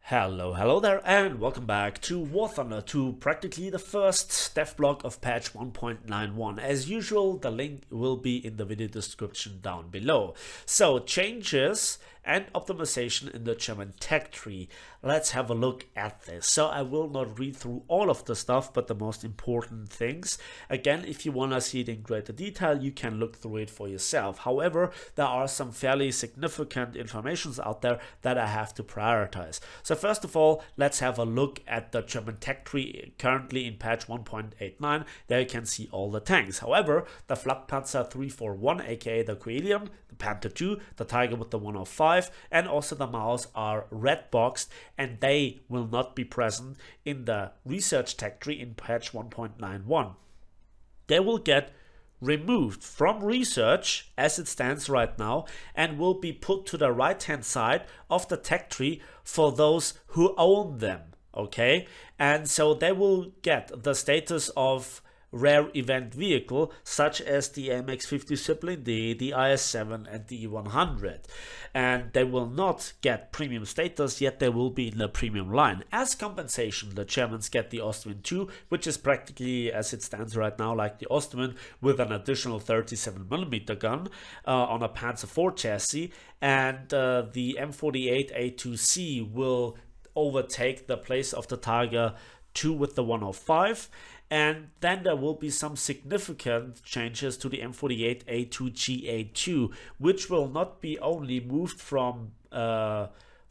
Hello there, and welcome back to War Thunder 2, practically the first dev block of patch 1.91. As usual, the link will be in the video description down below. So, changes and optimization in the German tech tree. Let's have a look at this. So I will not read through all of the stuff, but the most important things. Again, if you want to see it in greater detail, you can look through it for yourself. However, there are some fairly significant informations out there that I have to prioritize. So first of all, let's have a look at the German tech tree currently in patch 1.89. There you can see all the tanks. However, the Flakpanzer 341, aka the Coelium, the Panther 2, the Tiger with the 105, and also the Maus are red boxed, and they will not be present in the research tech tree in patch 1.91. They will get removed from research as it stands right now and will be put to the right hand side of the tech tree for those who own them. Okay, and so they will get the status of rare event vehicle such as the MX-50 Syphon, the IS-7 and the E-100, and they will not get premium status, yet they will be in the premium line. As compensation, the Germans get the Ostwind 2, which is practically as it stands right now like the Ostwind, with an additional 37mm gun on a Panzer IV chassis, and the M48A2C will overtake the place of the Tiger 2 with the 105. And then there will be some significant changes to the M48A2GA2, which will not be only moved from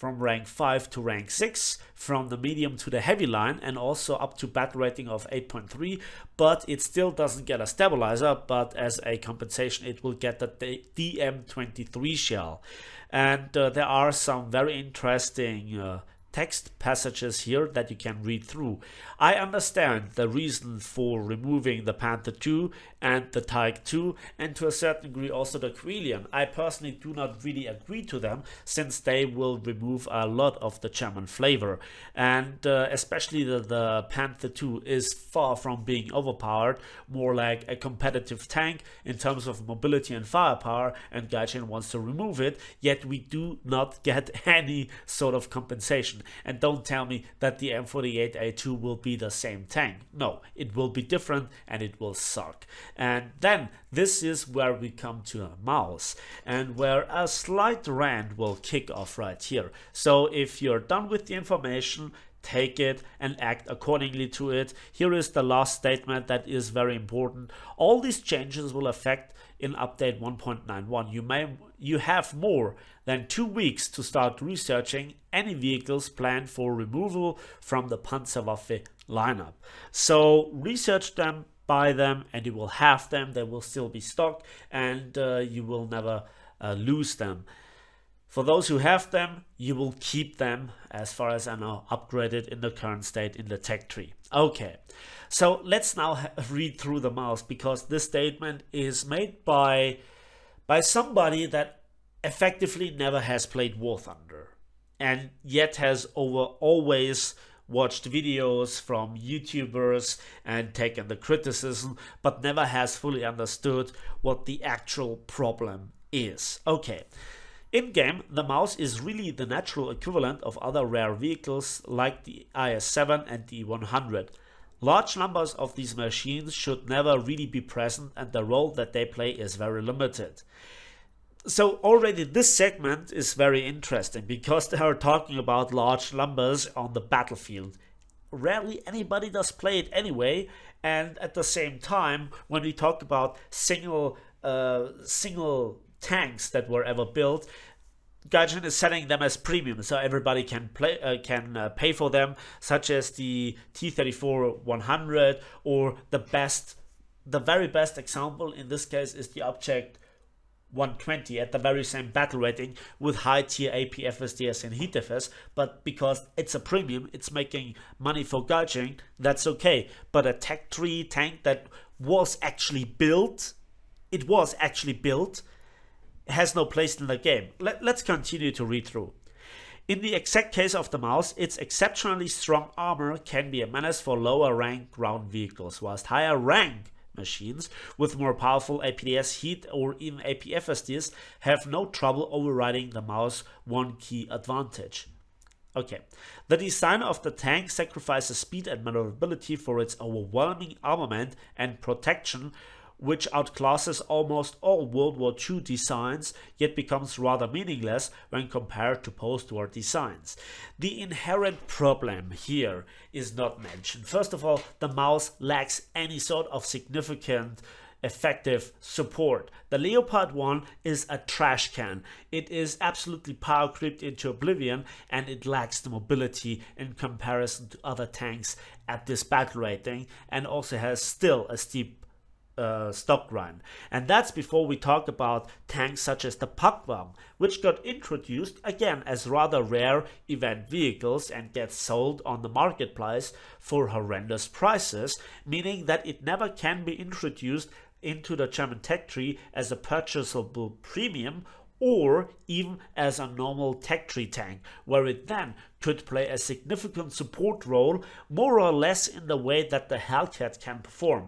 rank 5 to rank 6, from the medium to the heavy line, and also up to battle rating of 8.3, but it still doesn't get a stabilizer, but as a compensation it will get the DM23 shell. And there are some very interesting text passages here that you can read through. I understand the reason for removing the Panther 2 and the Tiger 2, and to a certain degree also the Coelium. I personally do not really agree to them, since they will remove a lot of the German flavor, and especially the Panther 2 is far from being overpowered, more like a competitive tank in terms of mobility and firepower, and Gaijin wants to remove it, yet we do not get any sort of compensation. And don't tell me that the M48A2 will be the same tank. No, it will be different and it will suck. And then this is where we come to a mouse, and where a slight rant will kick off right here. So if you're done with the information, take it and act accordingly to it. Here is the last statement that is very important. All these changes will affect in update 1.91. You have more than 2 weeks to start researching any vehicles planned for removal from the Panzerwaffe lineup. So research them, buy them, and you will have them. They will still be stocked, and you will never lose them. For those who have them, you will keep them, as far as I know, upgraded in the current state in the tech tree. Okay, so let's now read through the mouse, because this statement is made by somebody that effectively never has played War Thunder, and yet has always watched videos from YouTubers and taken the criticism, but never has fully understood what the actual problem is. Okay. In-game, the mouse is really the natural equivalent of other rare vehicles like the IS-7 and the E-100. Large numbers of these machines should never really be present, and the role that they play is very limited. So already this segment is very interesting, because they are talking about large numbers on the battlefield. Rarely anybody does play it anyway, and at the same time, when we talk about single tanks that were ever built, Gaijin is selling them as premium, so everybody can pay for them, such as the T-34-100, or the very best example in this case is the Object 120 at the very same battle rating with high tier AP, FSDS and Heat FS, but because it's a premium, it's making money for Gaijin, that's okay. But a tech tree tank that was actually built, has no place in the game. Let's continue to read through. In the exact case of the mouse, its exceptionally strong armor can be a menace for lower rank ground vehicles, whilst higher rank machines with more powerful APDS, heat or even APFSDs have no trouble overriding the mouse one key advantage. Okay, the design of the tank sacrifices speed and maneuverability for its overwhelming armament and protection, which outclasses almost all World War II designs, yet becomes rather meaningless when compared to post-war designs. The inherent problem here is not mentioned. First of all, the mouse lacks any sort of significant effective support. The Leopard 1 is a trash can. It is absolutely power creeped into oblivion, and it lacks the mobility in comparison to other tanks at this battle rating, and also has still a steep stock grind. And that's before we talk about tanks such as the Facepalm, which got introduced again as rather rare event vehicles and gets sold on the marketplace for horrendous prices, meaning that it never can be introduced into the German tech tree as a purchasable premium or even as a normal tech tree tank, where it then could play a significant support role, more or less in the way that the Hellcat can perform.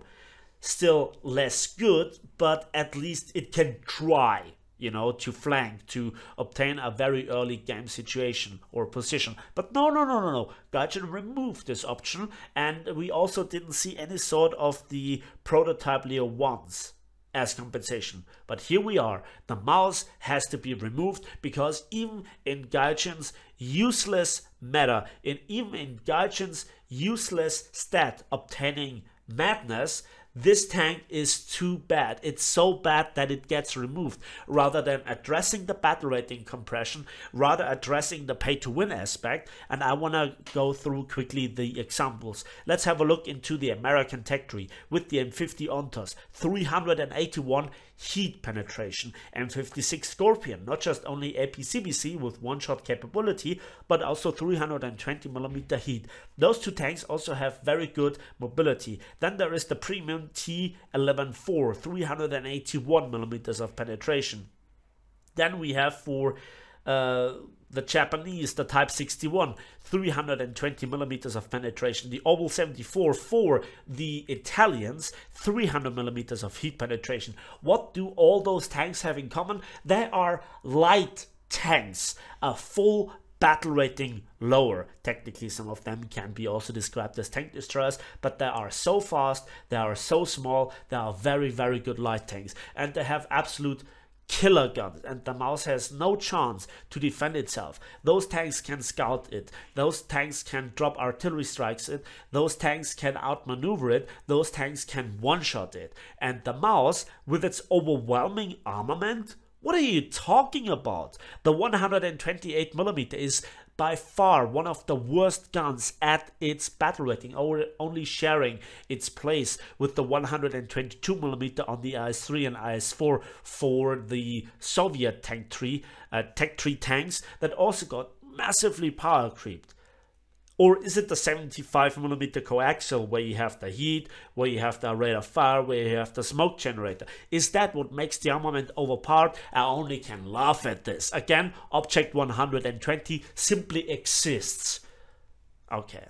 Still less good, but at least it can try, you know, to flank, to obtain a very early game situation or position. But no. Gaijin removed this option, and we also didn't see any sort of the prototype Leo 1s as compensation. But here we are. The mouse has to be removed because even in Gaijin's useless meta, even in Gaijin's useless stat obtaining madness, this tank is too bad. It's so bad that it gets removed. Rather than addressing the battle rating compression, rather addressing the pay to win aspect, and I want to go through quickly the examples. Let's have a look into the American tech tree with the M50 Ontos, 381 heat penetration, M56 Scorpion, not just only APCBC with one-shot capability, but also 320mm heat. Those two tanks also have very good mobility. Then there is the premium T11-4, 381mm of penetration. Then we have for the Japanese, the Type 61, 320mm of penetration. The Oval 74 for the Italians, 300mm of heat penetration. What do all those tanks have in common? They are light tanks, a full battle rating lower. Technically, some of them can be also described as tank destroyers, but they are so fast, they are so small, they are very, very good light tanks, and they have absolute killer guns, and the mouse has no chance to defend itself. Those tanks can scout it, those tanks can drop artillery strikes it, those tanks can outmaneuver it, those tanks can one-shot it. And the mouse, with its overwhelming armament, what are you talking about? The 128mm is by far one of the worst guns at its battle rating, only sharing its place with the 122mm on the IS-3 and IS-4 for the Soviet tech tree tanks that also got massively power creeped. Or is it the 75mm coaxial where you have the heat, where you have the rate of fire, where you have the smoke generator? Is that what makes the armament overpowered? I only can laugh at this. Again, Object 120 simply exists. Okay.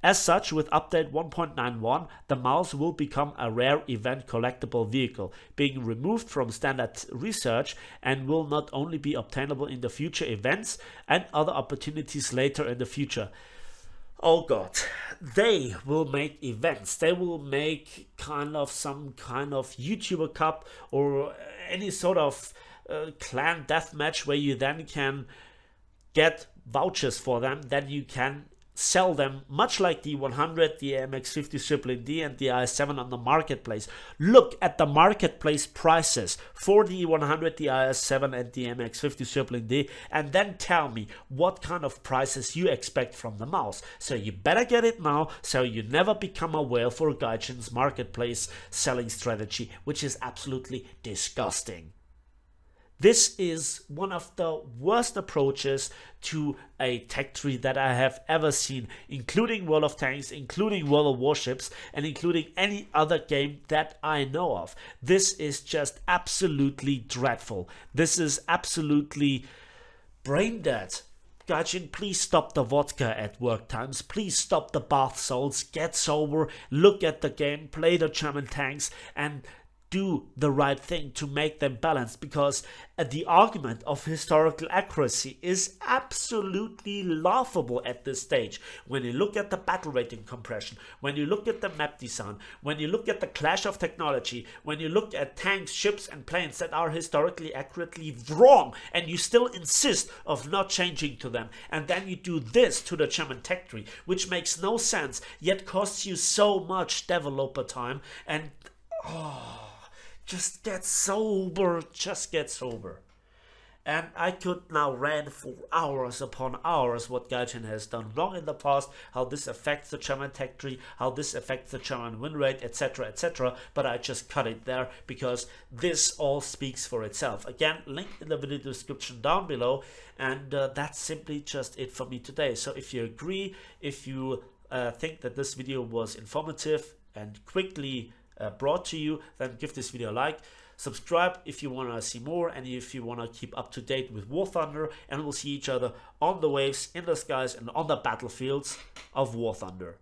As such, with update 1.91, the mouse will become a rare event collectible vehicle, being removed from standard research, and will not only be obtainable in the future events and other opportunities later in the future. Oh god, they will make events, they will make some kind of YouTuber Cup or any sort of clan deathmatch where you then can get vouchers for them, then you can sell them, much like the 100, the MX50 CCD and the IS-7 on the marketplace. Look at the marketplace prices for the 100, the IS-7 and the MX50 CCD, and then tell me what kind of prices you expect from the mouse. So you better get it now, so you never become a whale for Gaijin's marketplace selling strategy, which is absolutely disgusting. This is one of the worst approaches to a tech tree that I have ever seen, including World of Tanks, including World of Warships, and including any other game that I know of. This is just absolutely dreadful. This is absolutely brain dead. Gaijin, please stop the vodka at work times. Please stop the bath salts. Get sober, look at the game, play the German tanks, and do the right thing to make them balanced, because the argument of historical accuracy is absolutely laughable at this stage. When you look at the battle rating compression, when you look at the map design, when you look at the clash of technology, when you look at tanks, ships and planes that are historically accurately wrong, and you still insist of not changing to them, and then you do this to the German tech tree, which makes no sense, yet costs you so much developer time, and just get sober, just get sober. And I could now rant for hours upon hours what Gaijin has done wrong in the past, how this affects the German tech tree, how this affects the German win rate, etc, etc, but I just cut it there because this all speaks for itself. Again, link in the video description down below, and that's simply just it for me today. So if you agree, if you think that this video was informative and quickly brought to you, then give this video a like. Subscribe if you want to see more, and if you want to keep up to date with War Thunder, and we'll see each other on the waves, in the skies, and on the battlefields of War Thunder.